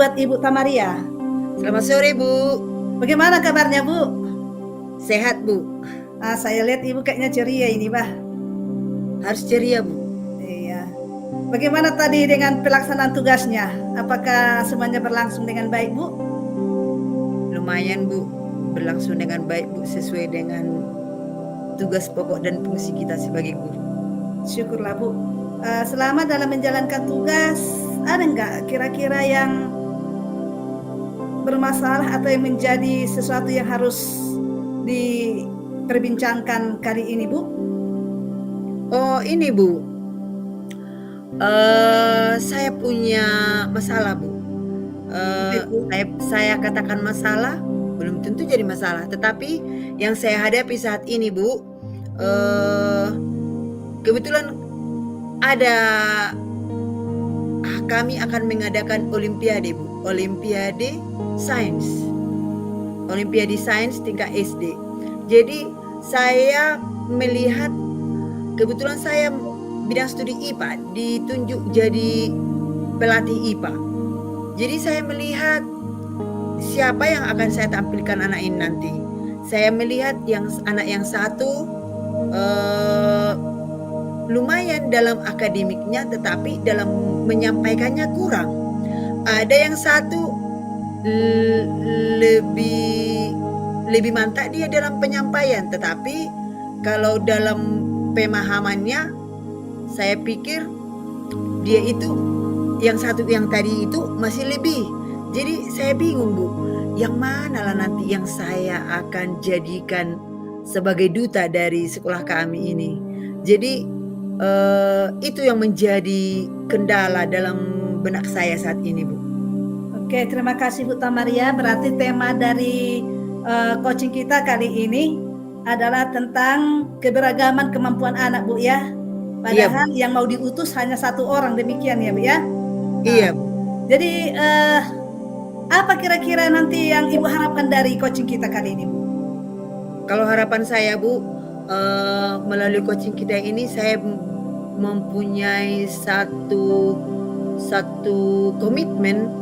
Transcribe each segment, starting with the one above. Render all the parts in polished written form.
buat Ibu Tamaria. Selamat sore, Bu. Bagaimana kabarnya, Bu? Sehat, Bu. Saya lihat Ibu kayaknya ceria ini, Bah. Harus ceria, Bu. Iya. Bagaimana tadi dengan pelaksanaan tugasnya? Apakah semuanya berlangsung dengan baik, Bu? Lumayan, Bu. Berlangsung dengan baik, Bu, sesuai dengan tugas pokok dan fungsi kita sebagai guru. Syukurlah, Bu. Selama dalam menjalankan tugas, ada nggak kira-kira yang bermasalah atau yang menjadi sesuatu yang harus diperbincangkan kali ini, Bu? Oh, ini, Bu. Saya punya masalah, Bu. Saya katakan masalah, belum tentu jadi masalah. Tetapi yang saya hadapi saat ini, Bu, kebetulan kami akan mengadakan Olimpiade, Bu. Olimpiade Sains. Olimpiade Sains tingkat SD. Jadi saya melihat, kebetulan saya bidang studi IPA, ditunjuk jadi pelatih IPA. Jadi saya melihat siapa yang akan saya tampilkan anak ini nanti. Saya melihat anak yang satu lumayan dalam akademiknya, tetapi dalam menyampaikannya kurang. Ada yang satu lebih mantap dia dalam penyampaian, tetapi kalau dalam pemahamannya saya pikir dia itu yang tadi itu masih lebih. Jadi saya bingung, Bu, yang mana lah nanti yang saya akan jadikan sebagai duta dari sekolah kami ini. Jadi itu yang menjadi kendala dalam benak saya saat ini, Bu. Oke, terima kasih Bu Tamaria. Berarti tema dari coaching kita kali ini adalah tentang keberagaman kemampuan anak, Bu, ya. Padahal yang mau diutus hanya satu orang, demikian ya, Bu, ya. Iya, Bu. Jadi apa kira-kira nanti yang Ibu harapkan dari coaching kita kali ini, Bu? Kalau harapan saya, Bu, melalui coaching kita ini saya mempunyai satu komitmen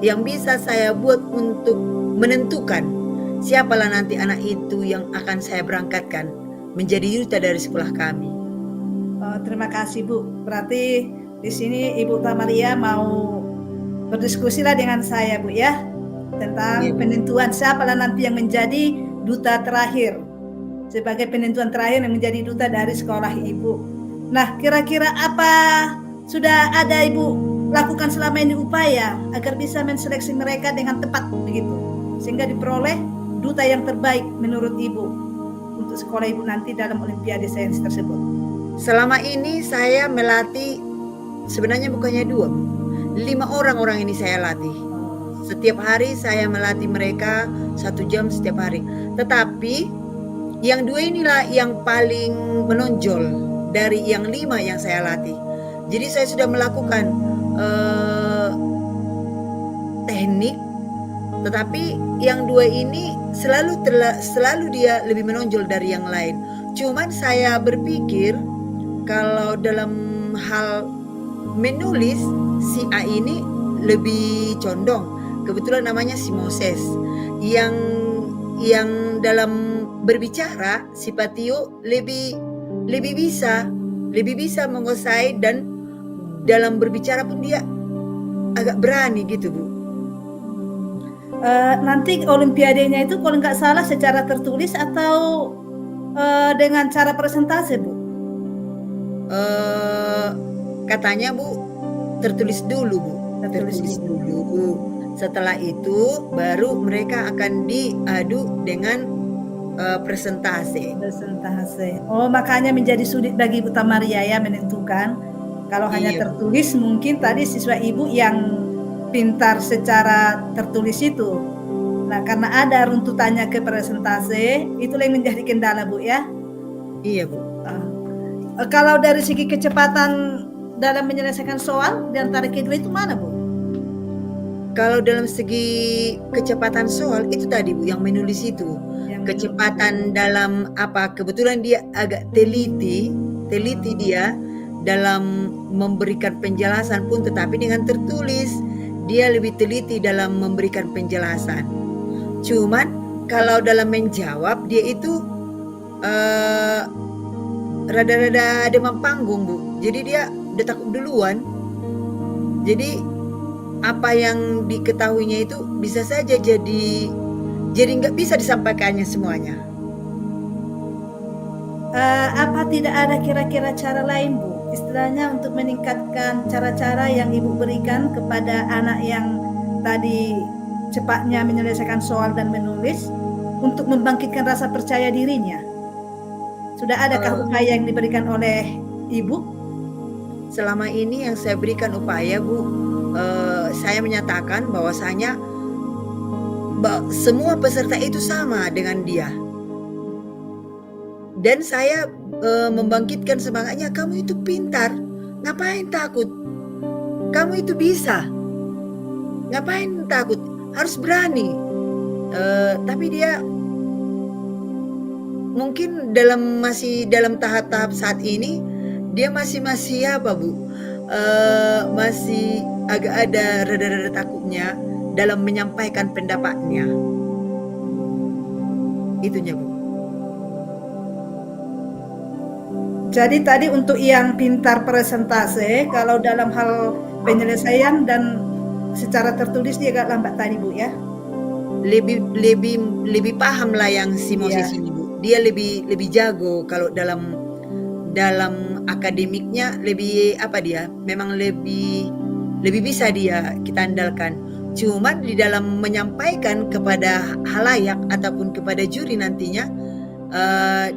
yang bisa saya buat untuk menentukan siapalah nanti anak itu yang akan saya berangkatkan menjadi duta dari sekolah kami. Terima kasih, Bu. Berarti di sini Ibu Tamaria mau berdiskusi lah dengan saya, Bu, ya, tentang penentuan siapalah nanti yang menjadi duta terakhir, sebagai penentuan terakhir yang menjadi duta dari sekolah Ibu. Nah, kira-kira apa sudah ada Ibu lakukan selama ini upaya agar bisa menseleksi mereka dengan tepat begitu, sehingga diperoleh duta yang terbaik menurut Ibu untuk sekolah Ibu nanti dalam Olimpiade Sains tersebut? Selama ini saya melatih, sebenarnya bukannya 2, 5 orang ini saya latih. Setiap hari saya melatih mereka 1 jam setiap hari. Tetapi yang 2 inilah yang paling menonjol dari yang 5 yang saya latih. Jadi saya sudah melakukan teknik, tetapi yang 2 ini selalu dia lebih menonjol dari yang lain. Cuman saya berpikir kalau dalam hal menulis si A ini lebih condong. Kebetulan namanya si Moses. Yang dalam berbicara si Patio lebih bisa menguasai, dan dalam berbicara pun dia agak berani gitu, Bu. Nanti olimpiadenya itu kalau nggak salah secara tertulis atau dengan cara presentasi, Bu? Katanya, Bu, tertulis dulu, Bu. Tertulis dulu. Setelah itu baru mereka akan diadu dengan presentasi. Oh, makanya menjadi sulit bagi Ibu Tamaria ya menentukan. Kalau hanya tertulis, mungkin tadi siswa Ibu yang pintar secara tertulis itu. Nah, karena ada runtutannya ke presentasi, itulah yang menjadi kendala, Bu, ya. Iya, Bu. Kalau dari segi kecepatan dalam menyelesaikan soal di antara kedua itu mana, Bu? Kalau dalam segi kecepatan soal itu tadi, Bu, yang menulis itu. Kecepatan dalam kebetulan dia agak teliti dia dalam memberikan penjelasan pun, tetapi dengan tertulis. dia lebih teliti dalam memberikan penjelasan. Cuman kalau dalam menjawab dia itu rada-rada demam panggung, Bu. Jadi dia udah takut duluan. Jadi apa yang diketahuinya itu bisa saja jadi nggak bisa disampaikannya semuanya. Apa tidak ada kira-kira cara lain, Bu? Istilahnya untuk meningkatkan cara-cara yang Ibu berikan kepada anak yang tadi cepatnya menyelesaikan soal dan menulis untuk membangkitkan rasa percaya dirinya. Sudah adakah upaya yang diberikan oleh Ibu? Selama ini yang saya berikan upaya, Bu, saya menyatakan bahwasanya semua peserta itu sama dengan dia. Dan saya membangkitkan semangatnya, kamu itu pintar, ngapain takut? Kamu itu bisa, ngapain takut? Harus berani. Tapi dia mungkin masih dalam tahap-tahap saat ini, dia masih apa, Bu? Masih agak ada rada-rada takutnya dalam menyampaikan pendapatnya. Itunya, Bu. Jadi tadi untuk yang pintar presentase, kalau dalam hal penyelesaian dan secara tertulis dia agak lambat tadi, Bu, ya? Lebih paham lah yang si Moses ini, Bu. Dia lebih jago kalau dalam akademiknya lebih dia memang lebih bisa kita andalkan. Cuman di dalam menyampaikan kepada halayak ataupun kepada juri nantinya,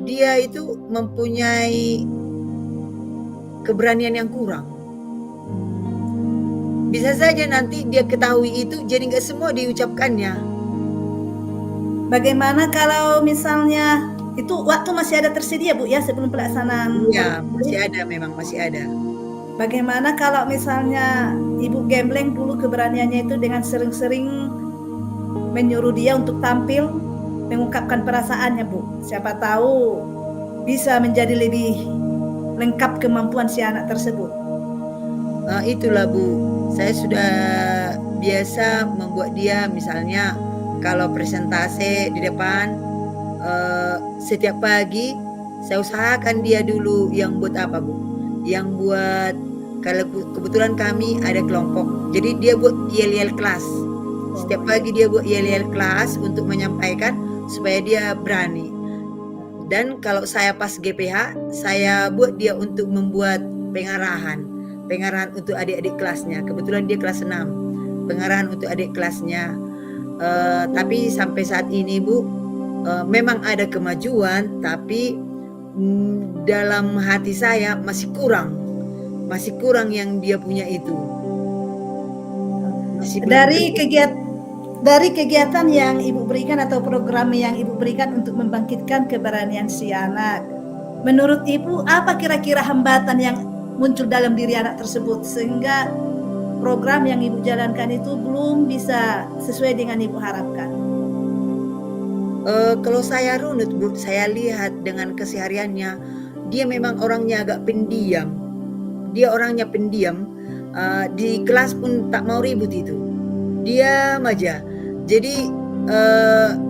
dia itu mempunyai keberanian yang kurang. Bisa saja nanti dia ketahui itu jadi nggak semua diucapkannya. Bagaimana kalau misalnya itu waktu masih ada tersedia, Bu, ya, sebelum pelaksanaan? Iya, masih ada. Bagaimana kalau misalnya Ibu gembleng dulu keberaniannya itu dengan sering-sering menyuruh dia untuk tampil mengungkapkan perasaannya, Bu. Siapa tahu bisa menjadi lebih lengkap kemampuan si anak tersebut. Itulah, Bu. Saya sudah biasa membuat dia misalnya kalau presentase di depan, setiap pagi saya usahakan dia dulu yang buat apa, Bu? Yang buat, kalau kebetulan kami ada kelompok, jadi dia buat yel-yel kelas. Setiap pagi dia buat yel-yel kelas untuk menyampaikan supaya dia berani. Dan kalau saya pas GPH, saya buat dia untuk membuat pengarahan untuk adik-adik kelasnya. Kebetulan dia kelas 6, pengarahan untuk adik kelasnya. Tapi sampai saat ini, Bu, memang ada kemajuan, tapi dalam hati saya masih kurang yang dia punya itu. Dari kegiatan yang Ibu berikan atau program yang Ibu berikan untuk membangkitkan keberanian si anak, menurut Ibu apa kira-kira hambatan yang muncul dalam diri anak tersebut sehingga program yang Ibu jalankan itu belum bisa sesuai dengan Ibu harapkan? Kalau saya runut, Bu, saya lihat dengan kesehariannya, dia memang orangnya agak pendiam. Dia orangnya pendiam, di kelas pun tak mau ribut itu. Diam aja. Jadi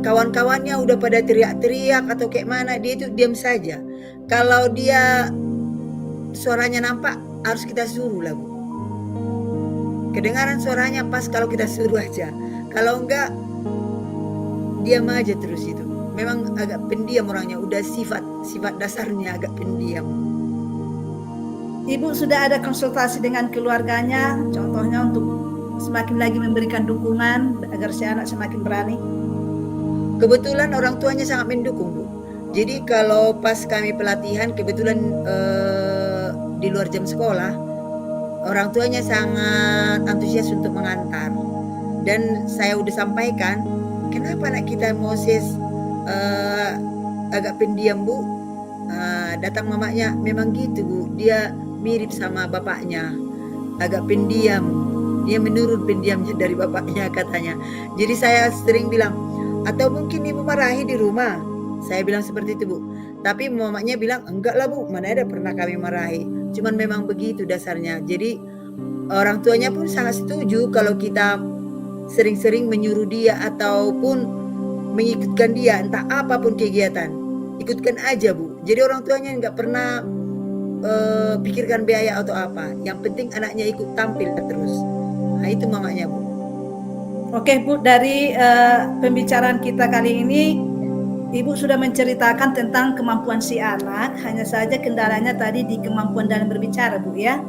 kawan-kawannya udah pada teriak-teriak atau kayak mana, dia itu diam saja. Kalau dia suaranya nampak, harus kita suruh lah, Bu. Kedengaran suaranya pas kalau kita suruh aja. Kalau enggak, diam aja terus itu. Memang agak pendiam orangnya, udah sifat dasarnya agak pendiam. Ibu sudah ada konsultasi dengan keluarganya, contohnya untuk semakin lagi memberikan dukungan agar si anak semakin berani? Kebetulan orang tuanya sangat mendukung, Bu. Jadi kalau pas kami pelatihan, kebetulan di luar jam sekolah, orang tuanya sangat antusias untuk mengantar. Dan saya udah sampaikan, kenapa anak kita Moses agak pendiam, Bu? Datang mamanya, memang gitu, Bu. Dia mirip sama bapaknya, agak pendiam. Dia menurun pendiamnya dari bapaknya katanya. Jadi saya sering bilang, atau mungkin ibu marahi di rumah. Saya bilang seperti itu, Bu. Tapi mamanya bilang, enggak lah, Bu, mana ada pernah kami marahi. Cuman memang begitu dasarnya. Jadi orang tuanya pun sangat setuju kalau kita sering-sering menyuruh dia ataupun mengikutkan dia, entah apapun kegiatan, ikutkan aja Bu. Jadi orang tuanya nggak pernah pikirkan biaya atau apa. Yang penting anaknya ikut tampil terus. Nah itu mamanya Bu. Oke Bu, dari pembicaraan kita kali ini, Ibu sudah menceritakan tentang kemampuan si anak, hanya saja kendalanya tadi di kemampuan dalam berbicara Bu ya.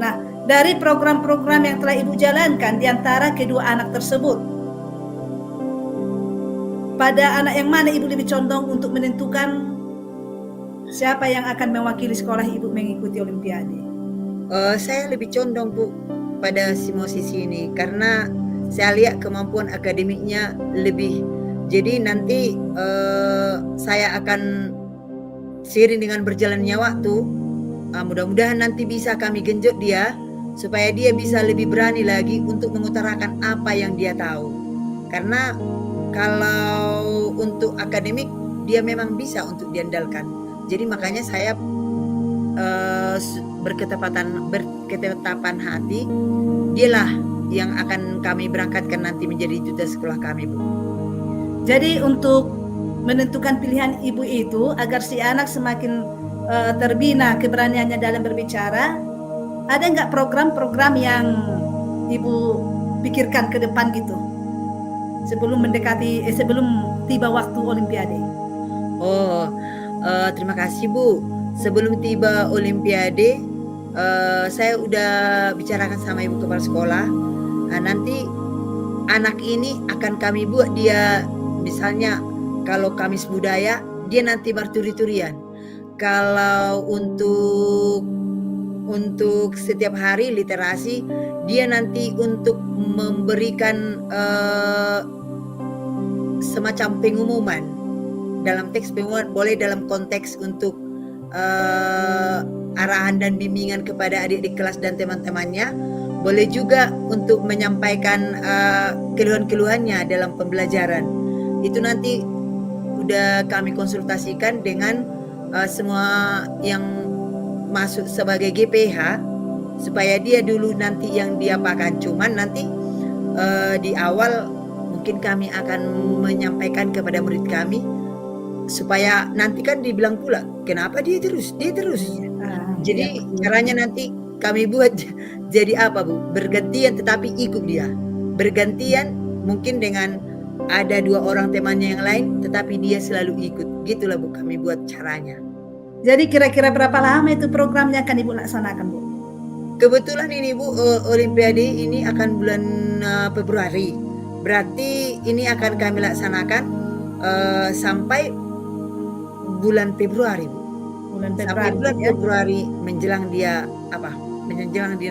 Nah, dari program-program yang telah Ibu jalankan di antara kedua anak tersebut, pada anak yang mana Ibu lebih condong untuk menentukan siapa yang akan mewakili sekolah Ibu mengikuti Olimpiade? Saya lebih condong Bu pada si Mosisi ini karena saya lihat kemampuan akademiknya lebih. Jadi nanti saya akan seiring dengan berjalannya waktu, mudah-mudahan nanti bisa kami genjot dia supaya dia bisa lebih berani lagi untuk mengutarakan apa yang dia tahu. Karena kalau untuk akademik dia memang bisa untuk diandalkan. Jadi makanya saya berketetapan hati, dialah yang akan kami berangkatkan nanti menjadi duta sekolah kami Bu. Jadi untuk menentukan pilihan Ibu itu agar si anak semakin terbina keberaniannya dalam berbicara, ada nggak program-program yang Ibu pikirkan ke depan gitu sebelum tiba waktu Olimpiade? Terima kasih Bu. Sebelum tiba Olimpiade, saya udah bicarakan sama Ibu Kepala Sekolah. Nah, nanti anak ini akan kami buat dia, misalnya kalau Kamis Budaya, dia nanti berturi-turian. Kalau untuk setiap hari literasi, dia nanti untuk memberikan semacam pengumuman. Dalam teks pengumuman, boleh dalam konteks untuk arahan dan bimbingan kepada adik-adik kelas dan teman-temannya. Boleh juga untuk menyampaikan keluhan-keluhannya dalam pembelajaran. Itu nanti udah kami konsultasikan dengan semua yang masuk sebagai GPH supaya dia dulu nanti yang diapakan. Cuman nanti di awal mungkin kami akan menyampaikan kepada murid kami supaya nanti kan dibilang pula kenapa dia terus. Jadi caranya nanti kami buat jadi apa Bu? Bergantian tetapi ikut dia. Bergantian mungkin dengan ada 2 orang temannya yang lain tetapi dia selalu ikut. Gitulah Bu kami buat caranya. Jadi kira-kira berapa lama itu programnya akan Ibu laksanakan Bu? Kebetulan ini Bu, Olimpiade ini akan bulan Februari. Berarti ini akan kami laksanakan sampai bulan Februari Bu. Sampai bulan Februari menjelang dia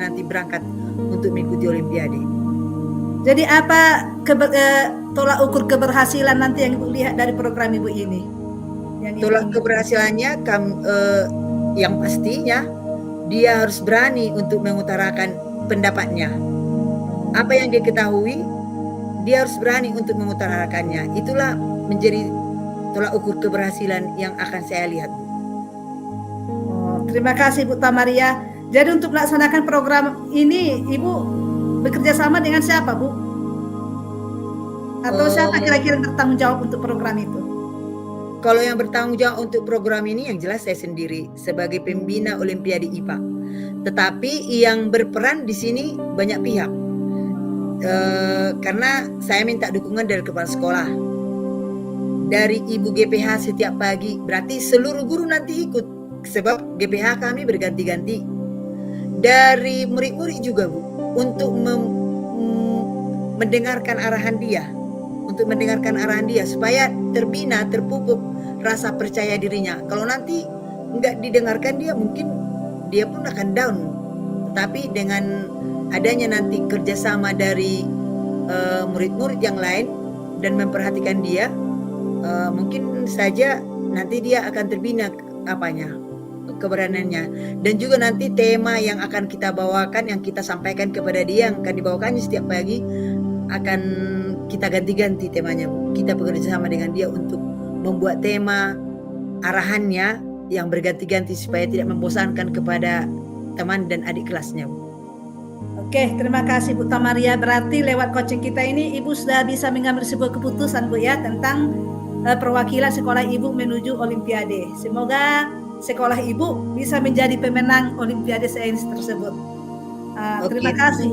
nanti berangkat untuk mengikuti Olimpiade. Jadi apa tolak ukur keberhasilan nanti yang Ibu lihat dari program Ibu ini? Tolak keberhasilannya yang pastinya dia harus berani untuk mengutarakan pendapatnya. Apa yang dia ketahui, dia harus berani untuk mengutarakannya. Itulah menjadi tolak ukur keberhasilan yang akan saya lihat. Terima kasih Bu Tamaria. Jadi untuk melaksanakan program ini Ibu bekerja sama dengan siapa Bu? Atau siapa kira-kira yang bertanggung jawab untuk program itu? Kalau yang bertanggung jawab untuk program ini yang jelas saya sendiri sebagai pembina Olimpiade IPA. Tetapi yang berperan di sini banyak pihak. Karena saya minta dukungan dari kepala sekolah, dari Ibu GPH setiap pagi, berarti seluruh guru nanti ikut sebab GPH kami berganti-ganti. Dari murid-murid juga Bu, untuk mendengarkan arahan dia, supaya terbina, terpupuk rasa percaya dirinya. Kalau nanti nggak didengarkan dia, mungkin dia pun akan down. Tetapi dengan adanya nanti kerjasama dari murid-murid yang lain dan memperhatikan dia, mungkin saja nanti dia akan terbina keberaniannya. Dan juga nanti tema yang akan kita bawakan, yang kita sampaikan kepada dia, yang akan dibawakannya setiap pagi, akan kita ganti-ganti temanya Bu. Kita bekerja sama dengan dia untuk membuat tema arahannya yang berganti-ganti supaya tidak membosankan kepada teman dan adik kelasnya Bu. Oke, terima kasih Bu Tamaria. Berarti lewat coaching kita ini Ibu sudah bisa mengambil sebuah keputusan Bu ya tentang perwakilan sekolah Ibu menuju Olimpiade. Semoga sekolah Ibu bisa menjadi pemenang Olimpiade sains tersebut. Terima Oke. kasih.